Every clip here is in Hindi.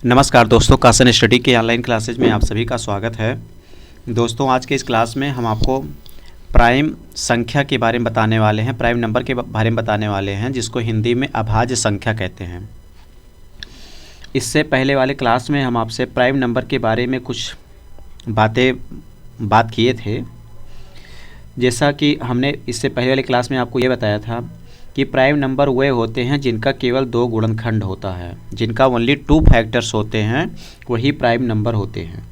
नमस्कार दोस्तों, कासन स्टडी के ऑनलाइन क्लासेज में आप सभी का स्वागत है। दोस्तों, आज के इस क्लास में हम आपको प्राइम संख्या के बारे में बताने वाले हैं, प्राइम नंबर के बारे में बताने वाले हैं, जिसको हिंदी में अभाज्य संख्या कहते हैं। इससे पहले वाले क्लास में हम आपसे प्राइम नंबर के बारे में कुछ बात किए थे। जैसा कि हमने इससे पहले वाले क्लास में आपको ये बताया था कि प्राइम नंबर वे होते हैं जिनका केवल 2 गुणनखंड होता है, जिनका ओनली 2 फैक्टर्स होते हैं, वही प्राइम नंबर होते हैं।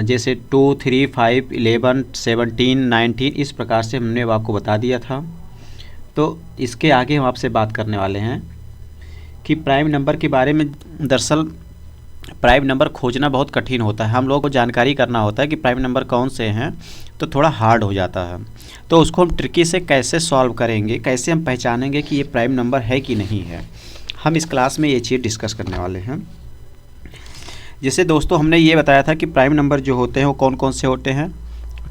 जैसे 2, 3, 5, 11, 17, 19 इस प्रकार से हमने आपको बता दिया था। तो इसके आगे हम आपसे बात करने वाले हैं कि प्राइम नंबर के बारे में। दरअसल प्राइम नंबर खोजना बहुत कठिन होता है, हम लोगों को जानकारी करना होता है कि प्राइम नंबर कौन से हैं, तो थोड़ा हार्ड हो जाता है। तो उसको हम ट्रिकी से कैसे सॉल्व करेंगे, कैसे हम पहचानेंगे कि ये प्राइम नंबर है कि नहीं है, हम इस क्लास में ये चीज़ डिस्कस करने वाले हैं। जैसे दोस्तों हमने ये बताया था कि प्राइम नंबर जो होते हैं वो कौन कौन से होते हैं।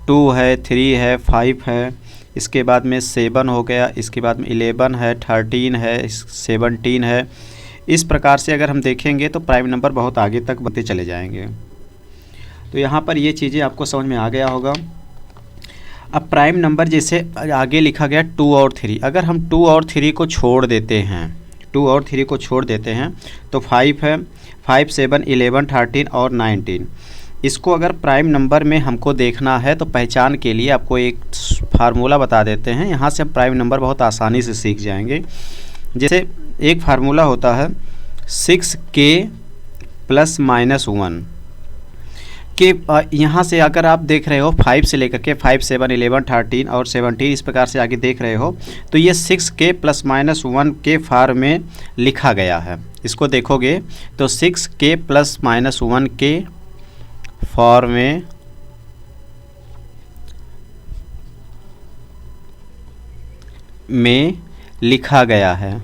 2 है, 3 है, 5 है, इसके बाद में 7 हो गया, इसके बाद में 11 है, 13 है, 17 है। इस प्रकार से अगर हम देखेंगे तो प्राइम नंबर बहुत आगे तक बढ़ते चले जाएंगे। तो यहाँ पर ये चीज़ें आपको समझ में आ गया होगा। अब प्राइम नंबर जैसे आगे लिखा गया 2 और 3, अगर हम 2 और 3 को छोड़ देते हैं, 2 और 3 को छोड़ देते हैं तो 5 है, 5, 7, 11, 13 और 19। इसको अगर प्राइम नंबर में हमको देखना है तो पहचान के लिए आपको एक फार्मूला बता देते हैं। यहाँ से हम प्राइम नंबर बहुत आसानी से सीख जाएंगे। जैसे एक फार्मूला होता है 6k ± 1 के। यहाँ से अगर आप देख रहे हो 5 से लेकर के 5, 7, 11, 13 और 17 इस प्रकार से आगे देख रहे हो, तो ये 6k ± 1 के फॉर्म में लिखा गया है। इसको देखोगे तो 6k ± 1 के फॉर्म में लिखा गया है।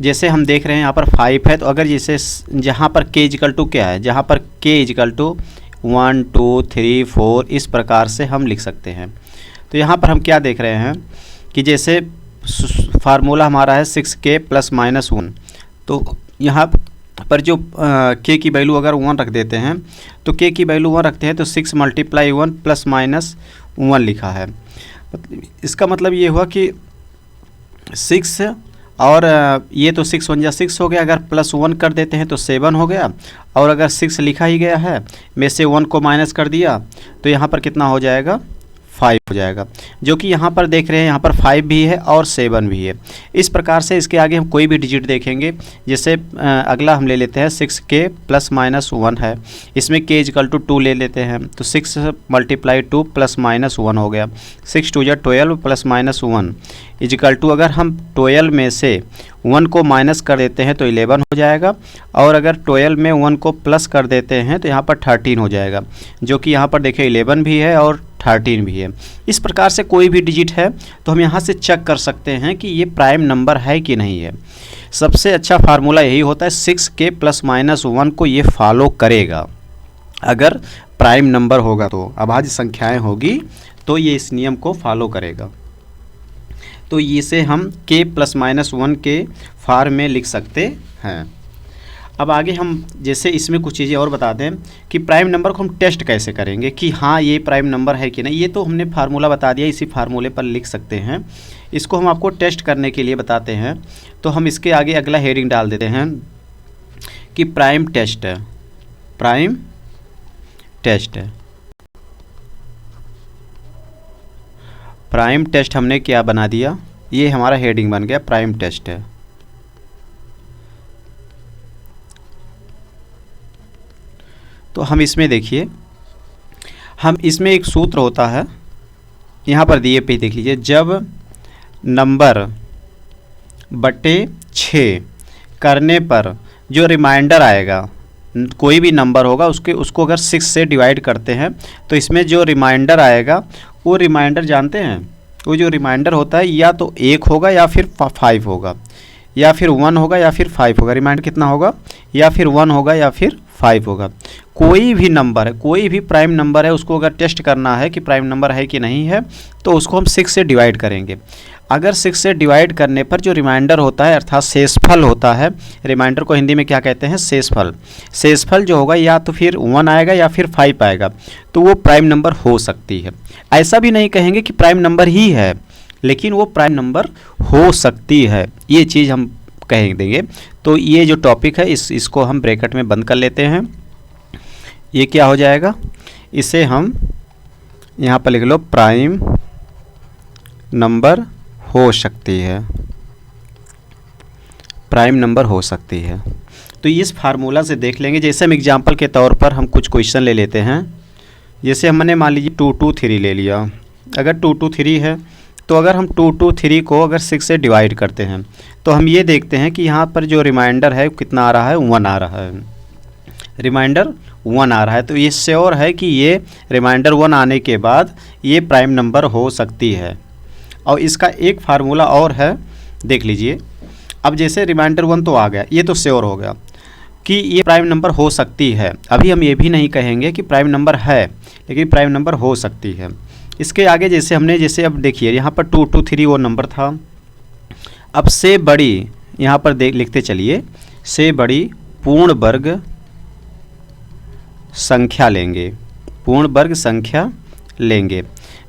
जैसे हम देख रहे हैं यहाँ पर 5 है, तो अगर जैसे जहाँ पर k इक्वल टू क्या है, जहाँ पर k इक्वल टू 1, 2, 3, 4 इस प्रकार से हम लिख सकते हैं। तो यहाँ पर हम क्या देख रहे हैं कि जैसे फार्मूला हमारा है 6k ± 1, तो यहाँ पर जो k की वैल्यू अगर 1 रख देते हैं, तो k की वैल्यू 1 रखते हैं तो 6 × 1 ± 1 लिखा है। इसका मतलब ये हुआ कि 6 और ये तो 6 × 1 = 6 हो गया, अगर +1 कर देते हैं तो 7 हो गया, और अगर 6 लिखा ही गया है में से 1 को माइनस कर दिया तो यहाँ पर कितना हो जाएगा, 5 हो जाएगा। जो कि यहाँ पर देख रहे हैं यहाँ पर 5 भी है और 7 भी है। इस प्रकार से इसके आगे हम कोई भी डिजिट देखेंगे, जैसे अगला हम ले लेते हैं 6k ± 1 है, इसमें k इक्वल टू 2 ले लेते हैं, तो 6 × 2 ± 1 हो गया। 6 × 2 = 12 ± 1 इक्वल टू, अगर हम 12 में से 1 को माइनस कर देते हैं तो 11 हो जाएगा, और अगर 12 में 1 को प्लस कर देते हैं तो यहाँ पर 13 हो जाएगा। जो कि यहाँ पर देखिए 11 भी है और 13 भी है। इस प्रकार से कोई भी डिजिट है तो हम यहाँ से चेक कर सकते हैं कि ये प्राइम नंबर है कि नहीं है। सबसे अच्छा फार्मूला यही होता है, 6k ± 1 को ये फॉलो करेगा। अगर प्राइम नंबर होगा तो अभाज्य संख्याएं होगी तो ये इस नियम को फॉलो करेगा। तो इसे हम k ± 1 के फॉर्म में लिख सकते हैं। अब आगे हम जैसे इसमें कुछ चीज़ें और बता दें कि प्राइम नंबर को हम टेस्ट कैसे करेंगे कि हाँ ये प्राइम नंबर है कि नहीं। ये तो हमने फार्मूला बता दिया, इसी फार्मूले पर लिख सकते हैं। इसको हम आपको टेस्ट करने के लिए बताते हैं। तो हम इसके आगे अगला हेडिंग डाल देते हैं कि प्राइम टेस्ट है, प्राइम टेस्ट है। प्राइम टेस्ट हमने क्या बना दिया, ये हमारा हेडिंग बन गया, प्राइम टेस्ट है। तो हम इसमें देखिए, हम इसमें एक सूत्र होता है, यहाँ पर दिए पे देख लीजिए, जब नंबर बटे 6 करने पर जो रिमाइंडर आएगा, कोई भी नंबर होगा उसको अगर 6 से डिवाइड करते हैं तो इसमें जो रिमाइंडर आएगा वो रिमाइंडर जानते हैं, वो जो रिमाइंडर होता है या तो 1 होगा या फिर 5 होगा, या फिर 1 होगा या फिर 5 होगा। रिमाइंडर कितना होगा, या फिर 1 होगा या फिर 5 होगा। कोई भी नंबर है, कोई भी प्राइम नंबर है, उसको अगर टेस्ट करना है कि प्राइम नंबर है कि नहीं है तो उसको हम 6 से डिवाइड करेंगे। अगर 6 से डिवाइड करने पर जो रिमाइंडर होता है अर्थात शेषफल होता है, रिमाइंडर को हिंदी में क्या कहते हैं, शेषफल। शेषफल जो होगा या तो फिर 1 आएगा या फिर 5 आएगा, तो वो प्राइम नंबर हो सकती है। ऐसा भी नहीं कहेंगे कि प्राइम नंबर ही है, लेकिन वो प्राइम नंबर हो सकती है, ये चीज़ हम कह देंगे। तो ये जो टॉपिक है इसको हम ब्रैकेट में बंद कर लेते हैं। ये क्या हो जाएगा, इसे हम यहाँ पर लिख लो, प्राइम नंबर हो सकती है, प्राइम नंबर हो सकती है। तो इस फार्मूला से देख लेंगे। जैसे हम एग्जांपल के तौर पर हम कुछ क्वेश्चन ले लेते हैं। जैसे हमने मान लीजिए 2 2 3 ले लिया। अगर 2 2 3 है तो अगर हम 2 2 3 को अगर 6 से डिवाइड करते हैं तो हम ये देखते हैं कि यहाँ पर जो रिमाइंडर है कितना आ रहा है, 1 आ रहा है, रिमाइंडर 1 आ रहा है। तो ये श्योर है कि ये रिमाइंडर 1 आने के बाद ये प्राइम नंबर हो सकती है। और इसका एक फार्मूला और है, देख लीजिए। अब जैसे रिमाइंडर 1 तो आ गया, ये तो श्योर हो गया कि ये प्राइम नंबर हो सकती है। अभी हम ये भी नहीं कहेंगे कि प्राइम नंबर है, लेकिन प्राइम नंबर हो सकती है। इसके आगे जैसे अब देखिए यहाँ पर 2 2 3 वो नंबर था। अब से बड़ी यहाँ पर लिखते चलिए, से बड़ी पूर्ण वर्ग संख्या लेंगे, पूर्ण वर्ग संख्या लेंगे।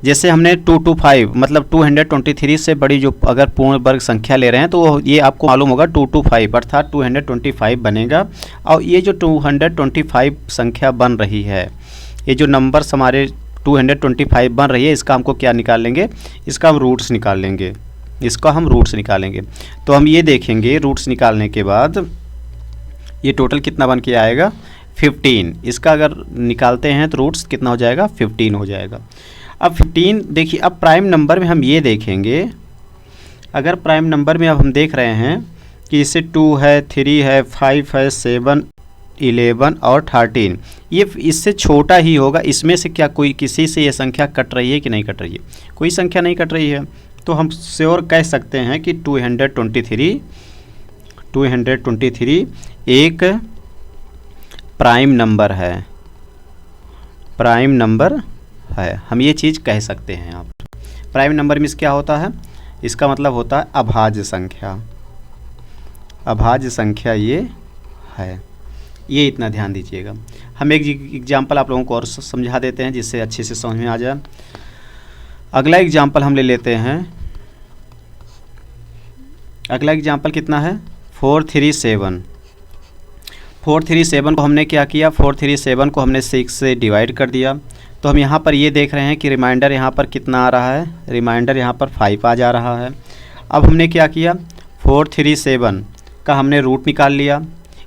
जैसे हमने 225 मतलब 223 से बड़ी जो अगर पूर्ण वर्ग संख्या ले रहे हैं तो ये आपको मालूम होगा 225 अर्थात 225 बनेगा। और ये जो 225 संख्या बन रही है, ये जो नंबर्स हमारे 225 बन रही है, इसका हमको क्या निकाल लेंगे, इसका हम रूट्स निकाल लेंगे, इसका हम रूट्स निकालेंगे। तो हम ये देखेंगे रूट्स निकालने के बाद ये टोटल कितना बन के आएगा, 15। इसका अगर निकालते हैं तो रूट्स कितना हो जाएगा, 15 हो जाएगा। अब 15 देखिए, अब प्राइम नंबर में हम ये देखेंगे, अगर प्राइम नंबर में अब हम देख रहे हैं कि इससे 2 है, 3 है, 5 है, 7, 11 और 13, ये इससे छोटा ही होगा। इसमें से क्या कोई किसी से ये संख्या कट रही है कि नहीं कट रही है, कोई संख्या नहीं कट रही है। तो हम श्योर कह सकते हैं कि 223 एक प्राइम नंबर है, प्राइम नंबर है, हम ये चीज़ कह सकते हैं। यहाँ पर प्राइम नंबर में क्या होता है, इसका मतलब होता है अभाज्य संख्या, अभाज्य संख्या ये है, ये इतना ध्यान दीजिएगा। हम एक एग्जाम्पल आप लोगों को और समझा देते हैं जिससे अच्छे से समझ में आ जाए। अगला एग्जाम्पल हम ले लेते हैं। अगला एग्जाम्पल कितना है, 437। 437 को हमने क्या किया, 437 को हमने 6 से डिवाइड कर दिया। तो हम यहाँ पर ये देख रहे हैं कि रिमाइंडर यहाँ पर कितना आ रहा है, रिमाइंडर यहाँ पर 5 आ जा रहा है। अब हमने क्या किया, 437 का हमने रूट निकाल लिया।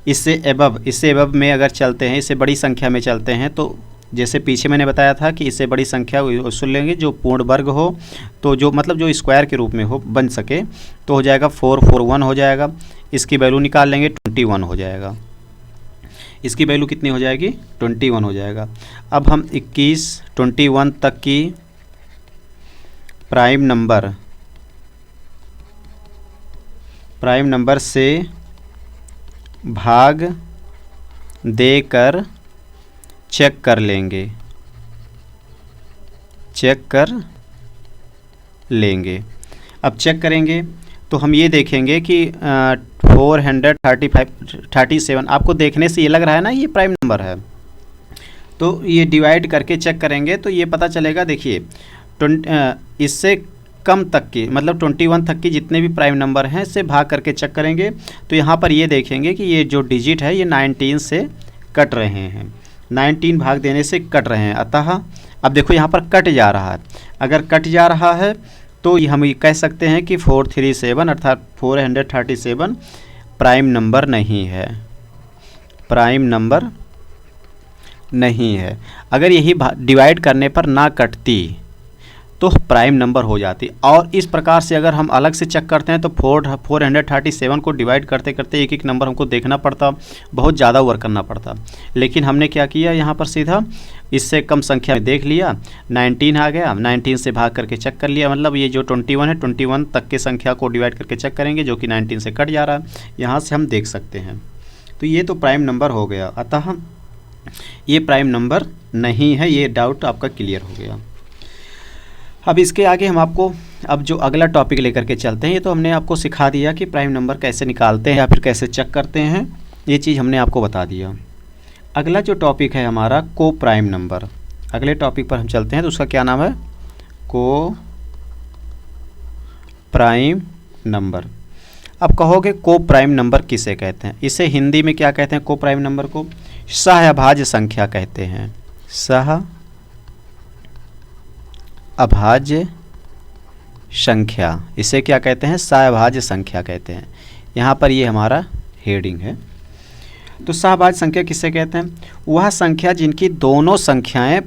इससे एबव में अगर चलते हैं, इससे बड़ी संख्या में चलते हैं, तो जैसे पीछे मैंने बताया था कि इससे बड़ी संख्या वसूल लेंगे जो पूर्ण वर्ग हो, तो जो मतलब जो स्क्वायर के रूप में हो बन सके, तो हो जाएगा 441 हो जाएगा। इसकी वैल्यू निकाल लेंगे 21 हो जाएगा, इसकी वैल्यू कितनी हो जाएगी, 21 हो जाएगा। अब हम 21 तक की प्राइम नंबर से भाग देकर चेक कर लेंगे, अब चेक करेंगे तो हम ये देखेंगे कि 437 आपको देखने से ये लग रहा है ना ये प्राइम नंबर है। तो ये डिवाइड करके चेक करेंगे तो ये पता चलेगा। देखिए इससे कम तक की मतलब 21 तक की जितने भी प्राइम नंबर हैं इससे भाग करके चेक करेंगे तो यहाँ पर ये देखेंगे कि ये जो डिजिट है ये 19 से कट रहे हैं, 19 भाग देने से कट रहे हैं। अतः अब देखो यहाँ पर कट जा रहा है, अगर कट जा रहा है तो हम ये कह सकते हैं कि 437 अर्थात 437 प्राइम नंबर नहीं है, प्राइम नंबर नहीं है। अगर यही डिवाइड करने पर ना कटती तो प्राइम नंबर हो जाती। और इस प्रकार से अगर हम अलग से चेक करते हैं तो 437 को डिवाइड करते करते एक एक नंबर हमको देखना पड़ता, बहुत ज़्यादा वर्क करना पड़ता। लेकिन हमने क्या किया, यहाँ पर सीधा इससे कम संख्या में देख लिया, 19 आ गया, 19 से भाग करके चेक कर लिया। मतलब ये जो 21 है 21 तक के संख्या को डिवाइड करके चेक करेंगे जो कि 19 से कट जा रहा है, यहाँ से हम देख सकते हैं। तो ये तो प्राइम नंबर हो गया, अतः ये प्राइम नंबर नहीं है, ये डाउट आपका क्लियर हो गया। अब इसके आगे हम आपको अब जो अगला टॉपिक लेकर के चलते हैं। ये तो हमने आपको सिखा दिया कि प्राइम नंबर कैसे निकालते हैं या फिर कैसे चेक करते हैं, ये चीज़ हमने आपको बता दिया। अगला जो टॉपिक है हमारा को प्राइम नंबर, अगले टॉपिक पर हम चलते हैं। तो उसका क्या नाम है? को प्राइम नंबर। अब कहोगे को प्राइम नंबर किसे कहते हैं? इसे हिंदी में क्या कहते हैं? को प्राइम नंबर को सहअभाज्य संख्या कहते हैं। सहअभाज्य संख्या, इसे क्या कहते हैं? सहअभाज्य संख्या कहते हैं। यहाँ पर ये हमारा हेडिंग है। तो सहअभाज्य संख्या किसे कहते हैं? वह संख्या जिनकी दोनों संख्याएं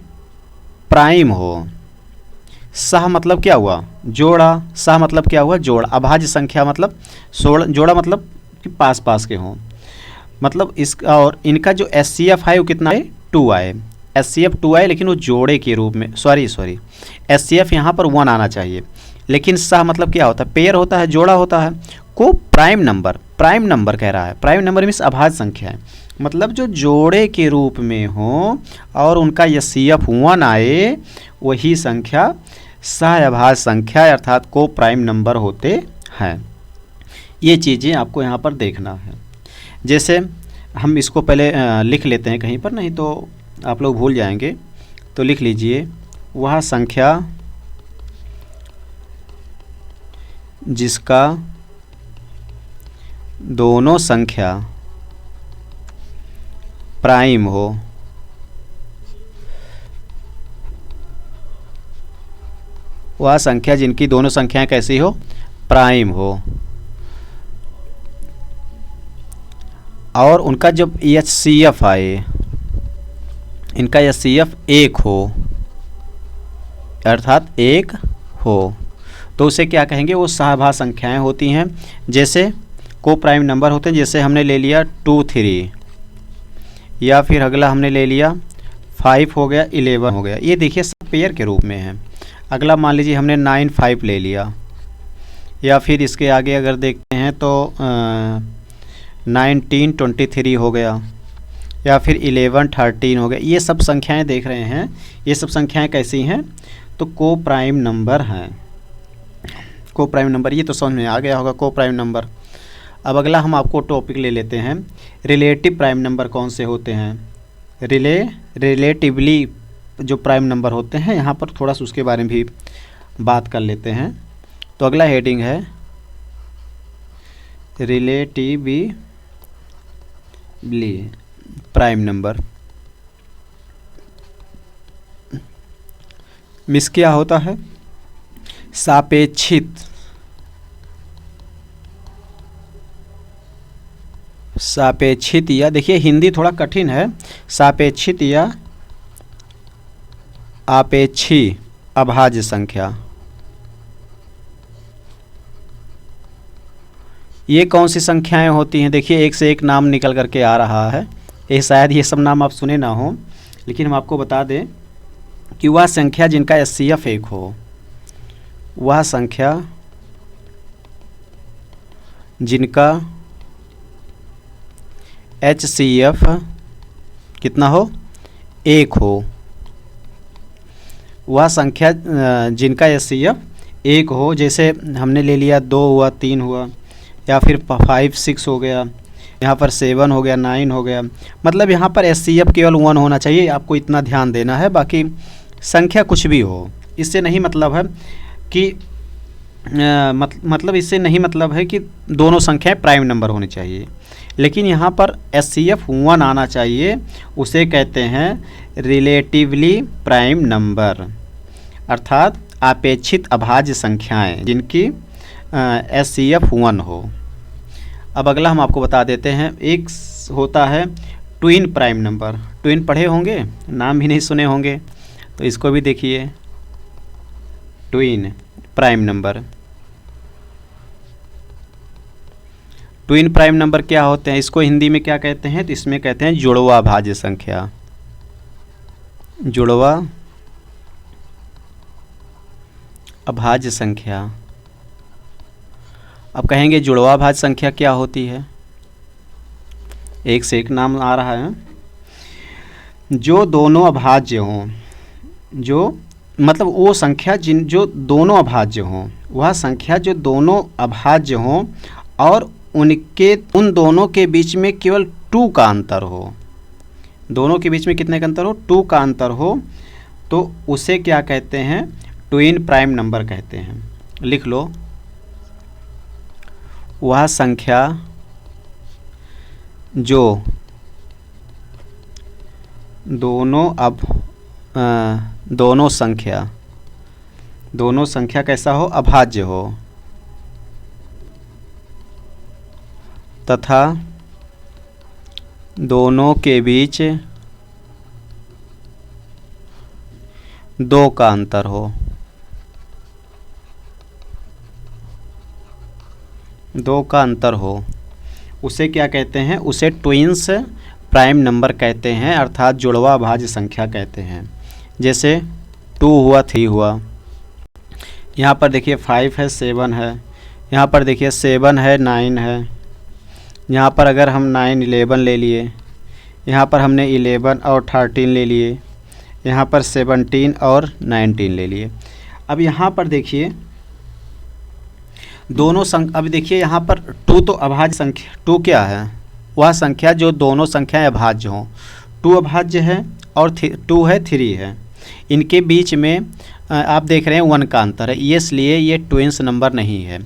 प्राइम हो। सह मतलब क्या हुआ? जोड़ा। सह मतलब क्या हुआ? जोड़ा। अभाज्य संख्या मतलब जोड़ा, मतलब कि पास पास के हों। मतलब इस और इनका जो एचसीएफ है वो कितना है? 2 आए। एचसीएफ 2 आए, लेकिन वो जोड़े के रूप में, सॉरी एचसीएफ यहाँ पर 1 आना चाहिए। लेकिन सह मतलब क्या होता है? पेयर होता है, जोड़ा होता है। को प्राइम नंबर, प्राइम नंबर कह रहा है। प्राइम नंबर मीन्स अभाज्य संख्या है, मतलब जो जोड़े के रूप में हो और उनका एचसीएफ 1 आए, वही संख्या सहअभाज्य संख्या अर्थात को प्राइम नंबर होते हैं। ये चीज़ें आपको यहाँ पर देखना है। जैसे हम इसको पहले लिख लेते हैं कहीं पर, नहीं तो आप लोग भूल जाएंगे। तो लिख लीजिए, वह संख्या जिसका दोनों संख्या प्राइम हो, वह संख्या जिनकी दोनों संख्याएं कैसी हो? प्राइम हो, और उनका जब एचसीएफ आए, इनका एचसीएफ 1 हो, अर्थात 1 हो, तो उसे क्या कहेंगे? वो सहअभाज्य संख्याएं होती हैं। जैसे को प्राइम नंबर होते हैं, जैसे हमने ले लिया 2 3, या फिर अगला हमने ले लिया 5 हो गया, 11 हो गया। ये देखिए सब पेयर के रूप में है। अगला मान लीजिए हमने 9 5 ले लिया, या फिर इसके आगे अगर देखते हैं तो 19 23 हो गया, या फिर 11 13 हो गया। ये सब संख्याएं देख रहे हैं, ये सब संख्याएं कैसी हैं? तो को प्राइम नंबर हैं। को प्राइम नंबर, ये तो समझ में आ गया होगा को प्राइम नंबर। अब अगला हम आपको टॉपिक ले लेते हैं, रिलेटिव प्राइम नंबर कौन से होते हैं? रिलेटिवली जो प्राइम नंबर होते हैं, यहाँ पर थोड़ा सा उसके बारे में भी बात कर लेते हैं। तो अगला हेडिंग है रिलेटिवली प्राइम नंबर। मिस क्या होता है? सापेक्षित, सापेक्षित या देखिए हिंदी थोड़ा कठिन है, सापेक्षित या आपेक्षी अभाज्य संख्या। ये कौन सी संख्याएं होती हैं? देखिए एक से एक नाम निकल करके आ रहा है। ये शायद ये सब नाम आप सुने ना हो, लेकिन हम आपको बता दें कि वह संख्या जिनका एचसीएफ 1 हो, वह संख्या जिनका एचसीएफ कितना हो? 1 हो, वह संख्या जिनका एचसीएफ 1 हो। जैसे हमने ले लिया 2 हुआ, 3 हुआ, या फिर 5 6 हो गया, यहाँ पर 7 हो गया, 9 हो गया। मतलब यहाँ पर एचसीएफ केवल 1 होना चाहिए, आपको इतना ध्यान देना है। बाकी संख्या कुछ भी हो, इससे नहीं मतलब है कि मतलब इससे नहीं मतलब है कि दोनों संख्याएं प्राइम नंबर होनी चाहिए, लेकिन यहाँ पर एचसीएफ 1 आना चाहिए, उसे कहते हैं रिलेटिवली प्राइम नंबर, अर्थात अपेक्षित अभाज्य संख्याएं जिनकी एचसीएफ 1 हो। अब अगला हम आपको बता देते हैं, एक होता है ट्विन प्राइम नंबर। ट्विन पढ़े होंगे, नाम भी नहीं सुने होंगे, तो इसको भी देखिए, twin prime number. Twin prime number क्या होते हैं? इसको हिंदी में क्या कहते हैं? तो इसमें कहते हैं जुड़वा अभाज्य संख्या। जुड़वा अभाज्य संख्या। अब कहेंगे जुड़वा अभाज्य संख्या क्या होती है? एक से एक नाम आ रहा है। जो दोनों अभाज्य हों, जो मतलब वो संख्या जो दोनों अभाज्य हों, वह संख्या जो दोनों अभाज्य हों और उन दोनों के बीच में केवल 2 का अंतर हो। दोनों के बीच में कितने का अंतर हो? 2 का अंतर हो, तो उसे क्या कहते हैं? ट्विन प्राइम नंबर कहते हैं। लिख लो, वह संख्या जो दोनों संख्या कैसा हो? अभाज्य हो, तथा दोनों के बीच 2 का अंतर हो। 2 का अंतर हो, उसे क्या कहते हैं? उसे ट्विंस प्राइम नंबर कहते हैं, अर्थात जुड़वा अभाज्य संख्या कहते हैं। जैसे 2 हुआ, 3 हुआ, यहाँ पर देखिए 5 है, 7 है, यहाँ पर देखिए 7 है, 9 है, यहाँ पर अगर हम 9, 11 ले लिए, यहाँ पर हमने 11 और 13 ले लिए, यहाँ पर 17 और 19 ले लिए। अब यहाँ पर देखिए अब देखिए यहाँ पर 2 तो अभाज्य संख्या, 2 क्या है? वह संख्या जो दोनों संख्याएं अभाज्य हों। 2 अभाज्य है और 2 है, 3 है, इनके बीच में आप देख रहे हैं 1 का अंतर है, इसलिए ये ट्विंस नंबर नहीं है।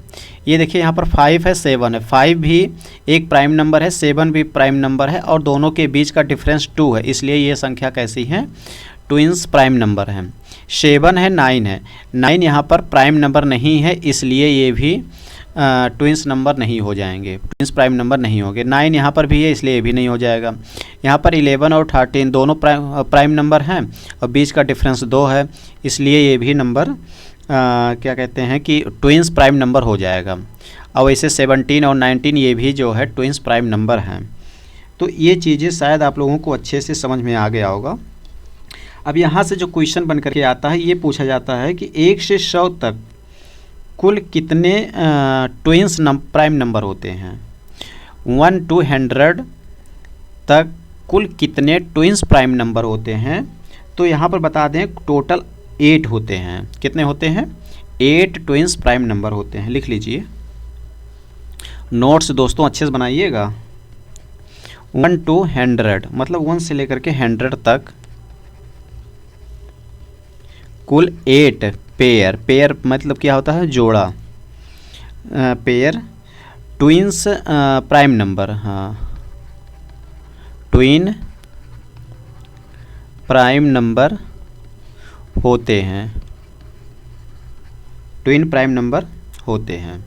ये देखिए यहाँ पर 5 है, 7 है, 5 भी एक प्राइम नंबर है, 7 भी प्राइम नंबर है और दोनों के बीच का डिफरेंस 2 है, इसलिए ये संख्या कैसी है? ट्विंस प्राइम नंबर है। 7 है, 9 है, 9 यहाँ पर प्राइम नंबर नहीं है, इसलिए ये भी ट्विंस नंबर नहीं हो जाएंगे, ट्विंस प्राइम नंबर नहीं होंगे। 9 यहाँ पर भी है, इसलिए ये भी नहीं हो जाएगा। यहाँ पर 11 और 13 दोनों प्राइम नंबर हैं और बीच का डिफरेंस 2 है, इसलिए ये भी नंबर क्या कहते हैं कि ट्विंस प्राइम नंबर हो जाएगा। और वैसे 17 और 19 ये भी जो है ट्विंस प्राइम नंबर हैं। तो ये चीज़ें शायद आप लोगों को अच्छे से समझ में आ गया होगा। अब यहाँ से जो क्वेश्चन बन करके आता है, ये पूछा जाता है कि 1 से 100 तक कुल कितने ट्विंस प्राइम नंबर होते हैं? 1 to 100 तक कुल कितने ट्विंस प्राइम नंबर होते हैं? तो यहाँ पर बता दें टोटल 8 होते हैं। कितने होते हैं? 8 ट्विंस प्राइम नंबर होते हैं। लिख लीजिए, नोट्स दोस्तों अच्छे से बनाइएगा। 1 to 100 मतलब 1 से लेकर के 100 तक कुल 8 पेयर मतलब क्या होता है? जोड़ा, पेयर ट्विंस प्राइम नंबर, हाँ, ट्विन प्राइम नंबर होते हैं, ट्विन प्राइम नंबर होते हैं।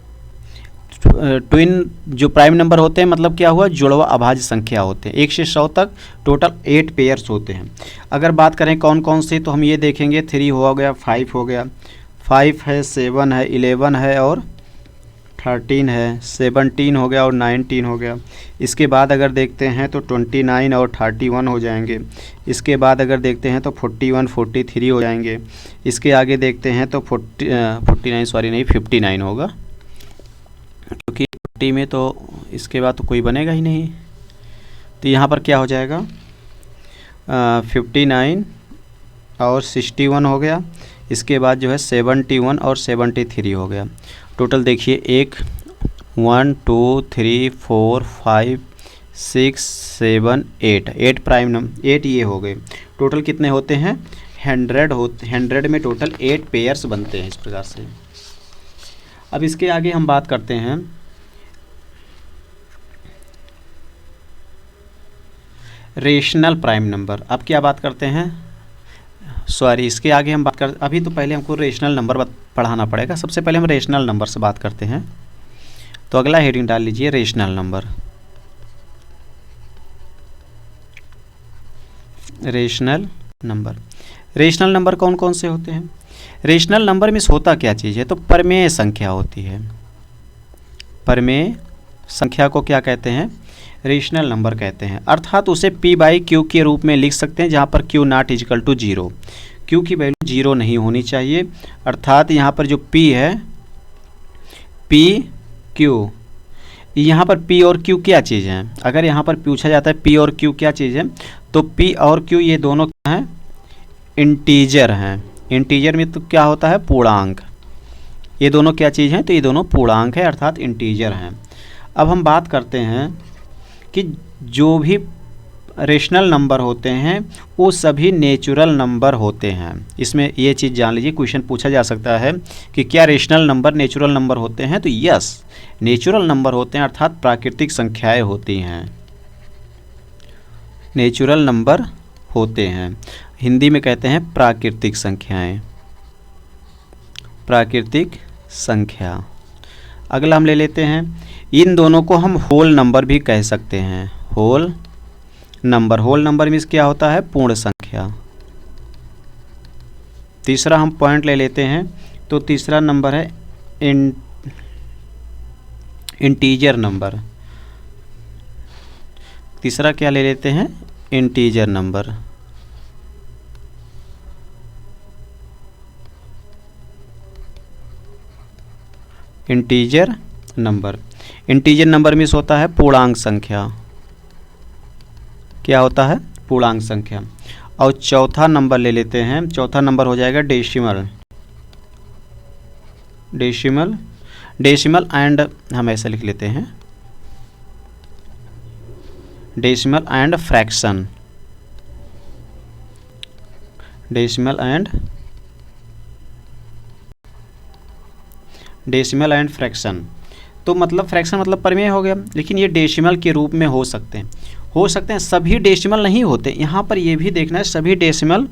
ट्विन जो प्राइम नंबर होते हैं मतलब क्या हुआ? जुड़वा अभाज्य संख्या होते हैं। 1 से 100 तक टोटल 8 पेयर्स होते हैं। अगर बात करें कौन कौन से, तो हम ये देखेंगे 3 हो गया, 5 हो गया, 5 है, 7 है, 11 है और 13 है, 17 हो गया और 19 हो गया। इसके बाद अगर देखते हैं तो 29 और 31 हो जाएंगे। इसके बाद अगर देखते हैं तो 41, 43 हो जाएंगे। इसके आगे देखते हैं तो 59 होगा, क्योंकि 40 में तो इसके बाद तो कोई बनेगा ही नहीं। तो यहाँ पर क्या हो जाएगा? 59 और 61 हो गया। इसके बाद जो है 71 और 73 हो गया। टोटल देखिए 1 2 3 4 5 6 7 8 प्राइम नंबर 8 ये हो गए। टोटल कितने होते हैं? 100 में टोटल 8 पेयर्स बनते हैं इस प्रकार से। अब इसके आगे हम बात करते हैं रेशनल प्राइम नंबर। अब क्या बात करते हैं? इसके आगे हम बात कर, अभी तो पहले हमको रेशनल नंबर पढ़ाना पड़ेगा। सबसे पहले हम रेशनल नंबर से बात करते हैं। तो अगला हेडिंग डाल लीजिए रेशनल नंबर। रेशनल नंबर कौन कौन से होते हैं? रेशनल नंबर में होता क्या चीज़ है? तो परमेय संख्या होती है। परमेय संख्या को क्या कहते हैं? रेशनल नंबर कहते हैं। अर्थात उसे p/q के रूप में लिख सकते हैं, जहाँ पर q not equal to 0। q की वैल्यू 0 नहीं होनी चाहिए। अर्थात यहाँ पर जो p है, p q, यहाँ पर p और q क्या चीज़ है? अगर यहाँ पर पूछा जाता है p और q क्या चीज़ है, तो p और q ये दोनों क्या हैं? इंटीजर हैं। इंटीजर में तो क्या होता है, पूर्णांक। ये दोनों क्या चीज़ हैं, तो ये दोनों पूर्णांक है अर्थात इंटीजर हैं। अब हम बात करते हैं कि जो भी रेशनल नंबर होते हैं वो सभी नेचुरल नंबर होते हैं। इसमें ये चीज़ जान लीजिए, क्वेश्चन पूछा जा सकता है कि क्या रेशनल नंबर नेचुरल नंबर होते हैं, तो यस, नेचुरल नंबर होते हैं अर्थात प्राकृतिक संख्याएं होती हैं, नेचुरल नंबर होते हैं। हिंदी में कहते हैं प्राकृतिक संख्याएं, प्राकृतिक संख्या। अगला हम ले लेते हैं, इन दोनों को हम होल नंबर भी कह सकते हैं, whole number. Whole number means क्या होता है, पूर्ण संख्या। तीसरा हम पॉइंट ले लेते हैं, तो तीसरा नंबर है इंटीजर नंबर। तीसरा क्या ले लेते हैं, integer number. Integer number, integer number means होता है पूर्णांक संख्या। क्या होता है, पूर्णांक संख्या। और चौथा नंबर ले लेते हैं, चौथा नंबर हो जाएगा डेसिमल। डेसिमल, डेसिमल एंड हम ऐसे लिख लेते हैं, decimal and fraction, decimal and fraction. तो मतलब फ्रैक्शन मतलब परिमेय हो गया, लेकिन ये डेसिमल के रूप में हो सकते हैं, सभी डेसिमल नहीं होते। यहाँ पर ये भी देखना है, सभी डेसिमल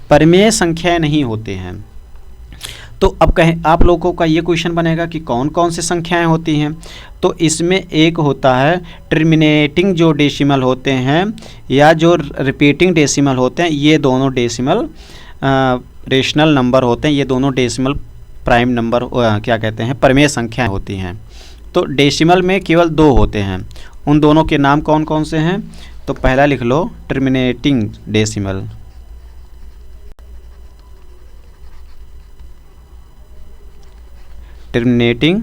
परिमेय संख्याएं नहीं होते हैं। तो अब कहें आप लोगों का ये क्वेश्चन बनेगा कि कौन कौन से संख्याएं होती हैं, तो इसमें एक होता है टर्मिनेटिंग जो डेसिमल होते हैं या जो रिपीटिंग डेसिमल होते हैं, ये दोनों डेसिमल रेशनल नंबर होते हैं, ये दोनों डेसिमल प्राइम नंबर क्या कहते हैं, परिमेय संख्याएं होती हैं। तो डेसिमल में केवल दो होते हैं, उन दोनों के नाम कौन कौन से हैं, तो पहला लिख लो टर्मिनेटिंग डेसिमल, टर्मिनेटिंग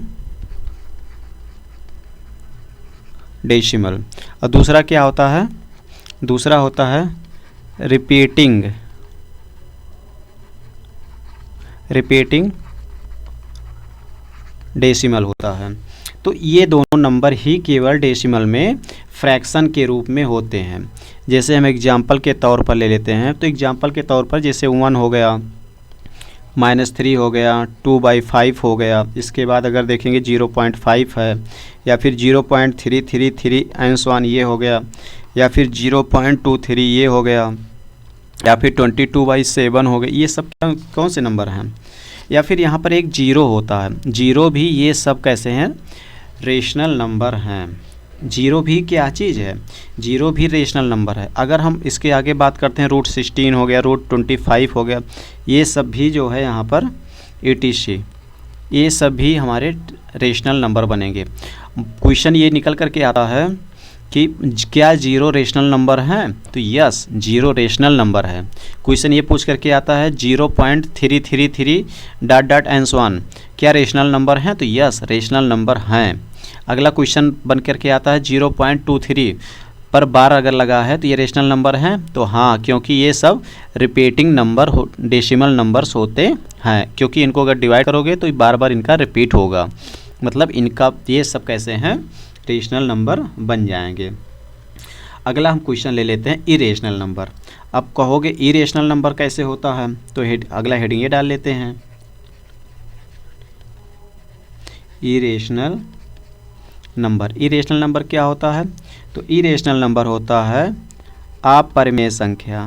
डेसिमल। और दूसरा क्या होता है, दूसरा होता है रिपीटिंग डेसिमल होता है। तो ये दोनों नंबर ही केवल डेसिमल में फ्रैक्शन के रूप में होते हैं। जैसे हम एग्जाम्पल के तौर पर ले लेते हैं, तो एग्जाम्पल के तौर पर जैसे 1 हो गया, -3 हो गया, 2/5 हो गया, इसके बाद अगर देखेंगे 0.5 है, या फिर 0.333 एंड सो ऑन ये हो गया, या फिर 0.23 ये हो गया, या फिर 22/7 हो गए। ये सब कौन से नंबर हैं, या फिर यहाँ पर एक 0 होता है, 0 भी, ये सब कैसे हैं, रेशनल नंबर हैं। 0 भी क्या चीज़ है, 0 भी रेशनल नंबर है। अगर हम इसके आगे बात करते हैं, √16 हो गया, √25 हो गया, ये सब भी जो है यहाँ पर etc, ये सब भी हमारे रेशनल नंबर बनेंगे। क्वेश्चन ये निकल करके आता है कि क्या 0 रेशनल नंबर है, तो यस 0 रेशनल नंबर है। क्वेश्चन ये पूछ करके आता है 0.333 ... एंड सो ऑन, क्या रेशनल नंबर हैं, तो यस रेशनल नंबर हैं। अगला क्वेश्चन बन करके आता है 0.23 पर बार अगर लगा है तो ये रेशनल नंबर हैं, तो हाँ, क्योंकि ये सब रिपीटिंग नंबर डेसिमल नंबर्स होते हैं, क्योंकि इनको अगर डिवाइड करोगे तो बार बार इनका रिपीट होगा, मतलब इनका ये सब कैसे हैं, रेशनल नंबर बन जाएंगे। अगला हम क्वेश्चन ले लेते हैं इरेशनल नंबर। अब कहोगे इरेशनल नंबर कैसे होता है, तो अगला हेडिंग ये डाल लेते हैं, इरेशनल नंबर। इरेशनल नंबर क्या होता है, तो इरेशनल नंबर होता है अपरिमेय संख्या,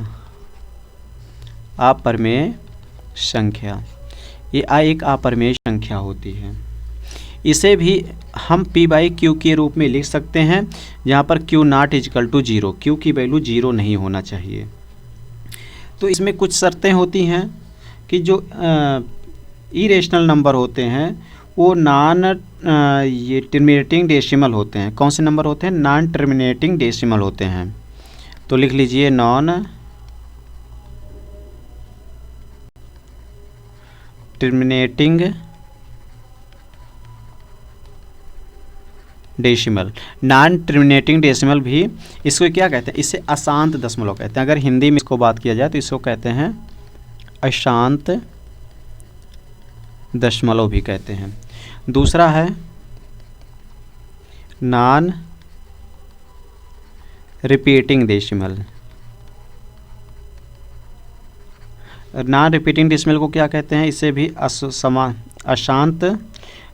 अपरिमेय संख्या। ये एक अपरिमेय संख्या होती है। इसे भी हम p/q के रूप में लिख सकते हैं, जहाँ पर q not equal to 0, q की वैल्यू 0 नहीं होना चाहिए। तो इसमें कुछ शर्तें होती हैं कि जो इरेशनल नंबर होते हैं वो ये टर्मिनेटिंग डेसिमल होते हैं। कौन से नंबर होते हैं, नॉन टर्मिनेटिंग डेसिमल होते हैं। तो लिख लीजिए non terminating decimal. Non terminating decimal भी इसको क्या कहते हैं, इसे अशांत दशमलव कहते हैं। अगर हिंदी में इसको बात किया जाए तो इसको कहते हैं अशांत दशमलव भी कहते हैं। दूसरा है non repeating decimal. Non repeating decimal को क्या कहते हैं? इसे भी अशांत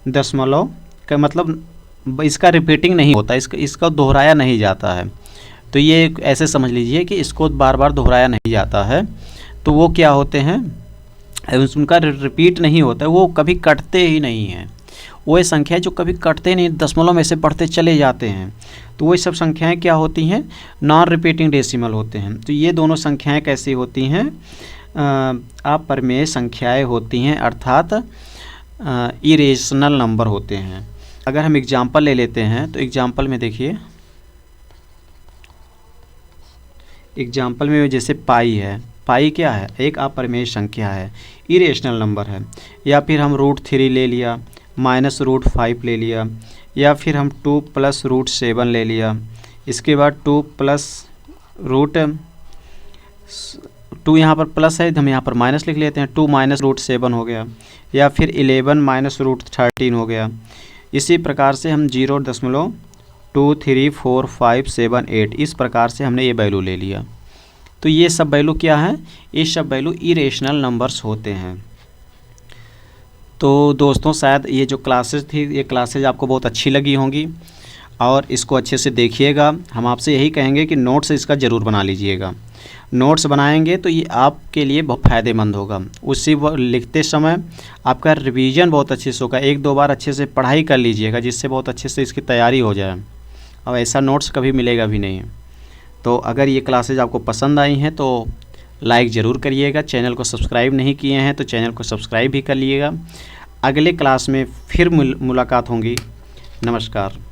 दशमलव का मतलब इसका रिपीटिंग नहीं होता, इसका दोहराया नहीं जाता है। तो ये ऐसे समझ लीजिए कि इसको बार बार दोहराया नहीं जाता है। तो वो क्या होते हैं? उनका रिपीट नहीं होता है, वो कभी कटते ही नहीं हैं। वो ये संख्याएं जो कभी कटते नहीं, दशमलव में से बढ़ते चले जाते हैं, तो वो सब संख्याएं क्या होती हैं? नॉन रिपीटिंग डेसिमल होते हैं। तो ये दोनों संख्याएं कैसी होती हैं? अपरिमेय संख्याएं होती हैं, अर्थात इरेशनल नंबर होते हैं। अगर हम एग्जाम्पल ले लेते हैं तो एग्जाम्पल में देखिए, एग्जाम्पल में जैसे पाई है, पाई क्या है? एक अपरिमेय संख्या है, इरेशनल नंबर है। या फिर हम √3 ले लिया, -√5 ले लिया, या फिर हम 2 + √7 ले लिया। इसके बाद 2 + √2 यहाँ पर प्लस है, हम यहाँ पर माइनस लिख लेते हैं, 2 - √7 हो गया। या फिर 11 - √13 हो गया। इसी प्रकार से हम 0.2 3 4 5 7 8 इस प्रकार से हमने ये वैल्यू ले लिया। तो ये सब वैल्यू क्या है? ये सब वैल्यू इरेशनल नंबर्स होते हैं। तो दोस्तों, शायद ये जो क्लासेस थी, ये क्लासेज आपको बहुत अच्छी लगी होंगी और इसको अच्छे से देखिएगा। हम आपसे यही कहेंगे कि नोट्स इसका ज़रूर बना लीजिएगा। नोट्स बनाएंगे तो ये आपके लिए बहुत फ़ायदेमंद होगा। उसी लिखते समय आपका रिवीजन बहुत अच्छे से होगा। 1-2 बार अच्छे से पढ़ाई कर लीजिएगा, जिससे बहुत अच्छे से इसकी तैयारी हो जाए। अब ऐसा नोट्स कभी मिलेगा भी नहीं। तो अगर ये क्लासेज आपको पसंद आई हैं तो लाइक ज़रूर करिएगा। चैनल को सब्सक्राइब नहीं किए हैं तो चैनल को सब्सक्राइब भी कर लीजिएगा। अगले क्लास में फिर मुलाकात होगी। नमस्कार।